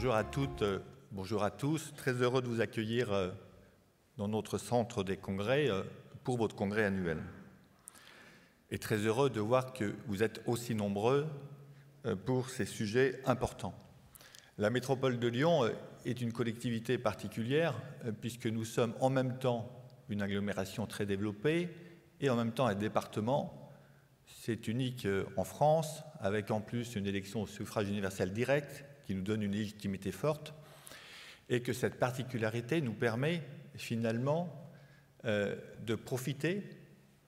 Bonjour à toutes, bonjour à tous. Très heureux de vous accueillir dans notre centre des congrès pour votre congrès annuel. Et très heureux de voir que vous êtes aussi nombreux pour ces sujets importants. La métropole de Lyon est une collectivité particulière puisque nous sommes en même temps une agglomération très développée et en même temps un département. C'est unique en France, avec en plus une élection au suffrage universel direct qui nous donne une légitimité forte, et que cette particularité nous permet finalement de profiter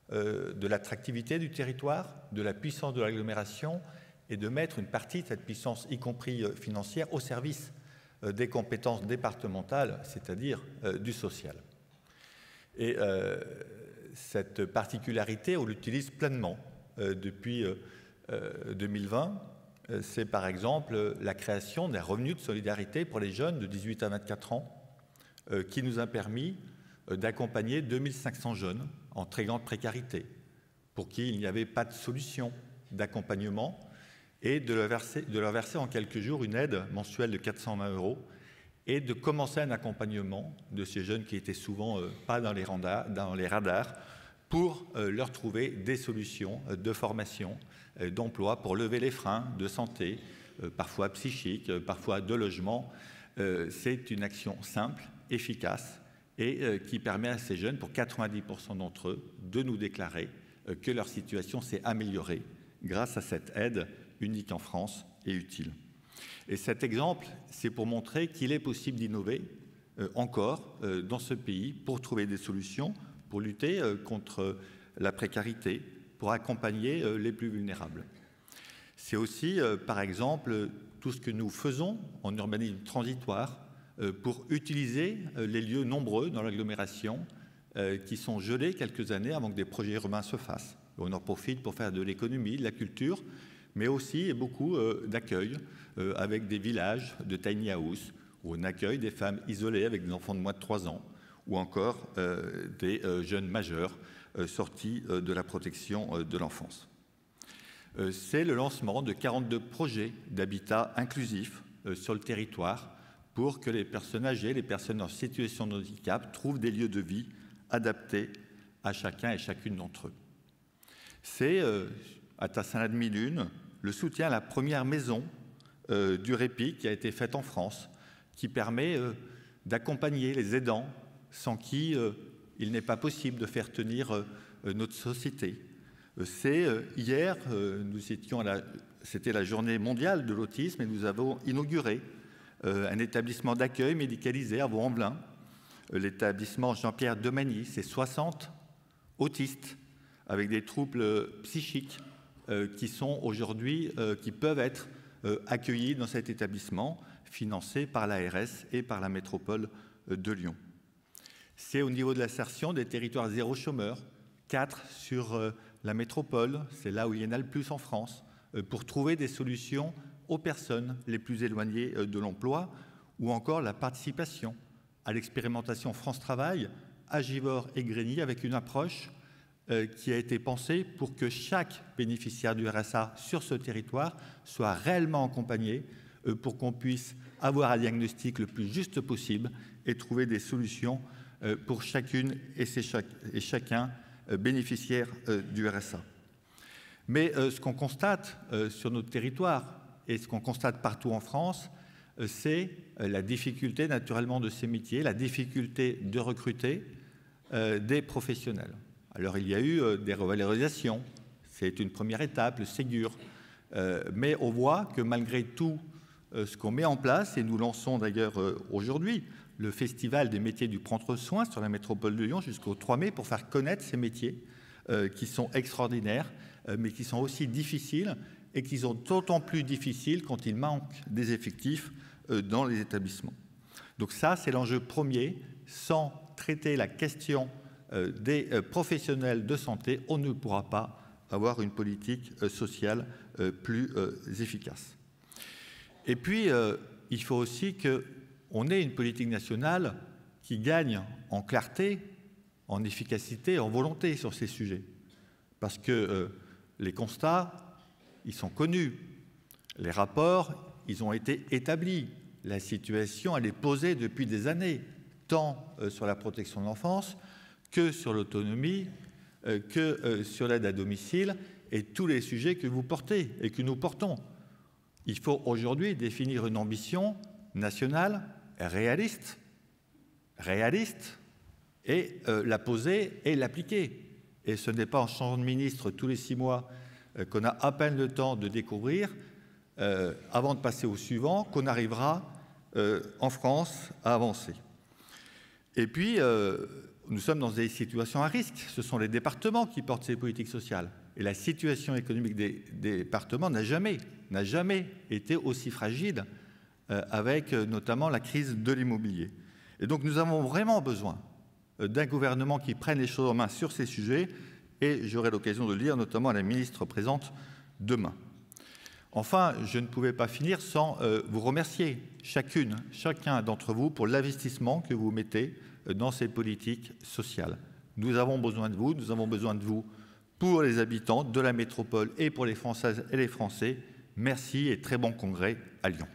de l'attractivité du territoire, de la puissance de l'agglomération, et de mettre une partie de cette puissance, y compris financière, au service des compétences départementales, c'est-à-dire du social. Et cette particularité, on l'utilise pleinement depuis 2020. C'est par exemple la création d'un revenu de solidarité pour les jeunes de 18 à 24 ans qui nous a permis d'accompagner 2500 jeunes en très grande précarité pour qui il n'y avait pas de solution d'accompagnement et de leur verser en quelques jours une aide mensuelle de 420 € et de commencer un accompagnement de ces jeunes qui étaient souvent pas dans les radars pour leur trouver des solutions de formation, d'emploi, pour lever les freins de santé, parfois psychiques, parfois de logement. C'est une action simple, efficace et qui permet à ces jeunes, pour 90% d'entre eux, de nous déclarer que leur situation s'est améliorée grâce à cette aide unique en France et utile. Et cet exemple, c'est pour montrer qu'il est possible d'innover encore dans ce pays pour trouver des solutions, pour lutter contre la précarité, pour accompagner les plus vulnérables. C'est aussi, par exemple, tout ce que nous faisons en urbanisme transitoire pour utiliser les lieux nombreux dans l'agglomération qui sont gelés quelques années avant que des projets urbains se fassent. On en profite pour faire de l'économie, de la culture, mais aussi beaucoup d'accueil avec des villages de tiny house où on accueille des femmes isolées avec des enfants de moins de 3 ans ou encore des jeunes majeurs sortis de la protection de l'enfance. C'est le lancement de 42 projets d'habitat inclusif sur le territoire pour que les personnes âgées, les personnes en situation de handicap trouvent des lieux de vie adaptés à chacun et chacune d'entre eux. C'est, à Tassin-la-Demi-Lune, le soutien à la première maison du répit qui a été faite en France, qui permet d'accompagner les aidants sans qui il n'est pas possible de faire tenir notre société. C'est hier, c'était la journée mondiale de l'autisme et nous avons inauguré un établissement d'accueil médicalisé à Vaux-en-Velin, l'établissement Jean-Pierre Demagny. C'est 60 autistes avec des troubles psychiques qui sont aujourd'hui, qui peuvent être accueillis dans cet établissement financé par l'ARS et par la métropole de Lyon. C'est au niveau de l'insertion des territoires zéro chômeur, 4 sur la métropole, c'est là où il y en a le plus en France, pour trouver des solutions aux personnes les plus éloignées de l'emploi, ou encore la participation à l'expérimentation France Travail, à Givors et Grigny, avec une approche qui a été pensée pour que chaque bénéficiaire du RSA sur ce territoire soit réellement accompagné pour qu'on puisse avoir un diagnostic le plus juste possible et trouver des solutions pour chacune et chacun bénéficiaire du RSA. Mais ce qu'on constate sur notre territoire et ce qu'on constate partout en France, c'est la difficulté naturellement de ces métiers, la difficulté de recruter des professionnels. Alors il y a eu des revalorisations, c'est une première étape, le Ségur, mais on voit que malgré tout ce qu'on met en place, et nous lançons d'ailleurs aujourd'hui le Festival des métiers du prendre soin sur la métropole de Lyon jusqu'au 3 mai pour faire connaître ces métiers qui sont extraordinaires, mais qui sont aussi difficiles et qui sont d'autant plus difficiles quand il manque des effectifs dans les établissements. Donc ça, c'est l'enjeu premier. Sans traiter la question des professionnels de santé, on ne pourra pas avoir une politique sociale plus efficace. Et puis, il faut aussi qu'on ait une politique nationale qui gagne en clarté, en efficacité, en volonté sur ces sujets. Parce que les constats, ils sont connus. Les rapports, ils ont été établis. la situation, elle est posée depuis des années, tant sur la protection de l'enfance que sur l'autonomie, que sur l'aide à domicile et tous les sujets que vous portez et que nous portons. Il faut aujourd'hui définir une ambition nationale réaliste, et la poser et l'appliquer. Et ce n'est pas en changeant de ministre tous les 6 mois qu'on a à peine le temps de découvrir, avant de passer au suivant, qu'on arrivera en France à avancer. Et puis, nous sommes dans des situations à risque. Ce sont les départements qui portent ces politiques sociales. Et la situation économique des départements n'a jamais été aussi fragile, avec notamment la crise de l'immobilier. Et donc nous avons vraiment besoin d'un gouvernement qui prenne les choses en main sur ces sujets, et j'aurai l'occasion de le dire notamment à la ministre présente demain. Enfin, je ne pouvais pas finir sans vous remercier, chacun d'entre vous, pour l'investissement que vous mettez dans ces politiques sociales. Nous avons besoin de vous pour les habitants de la métropole et pour les Françaises et les Français. Merci et très bon congrès à Lyon.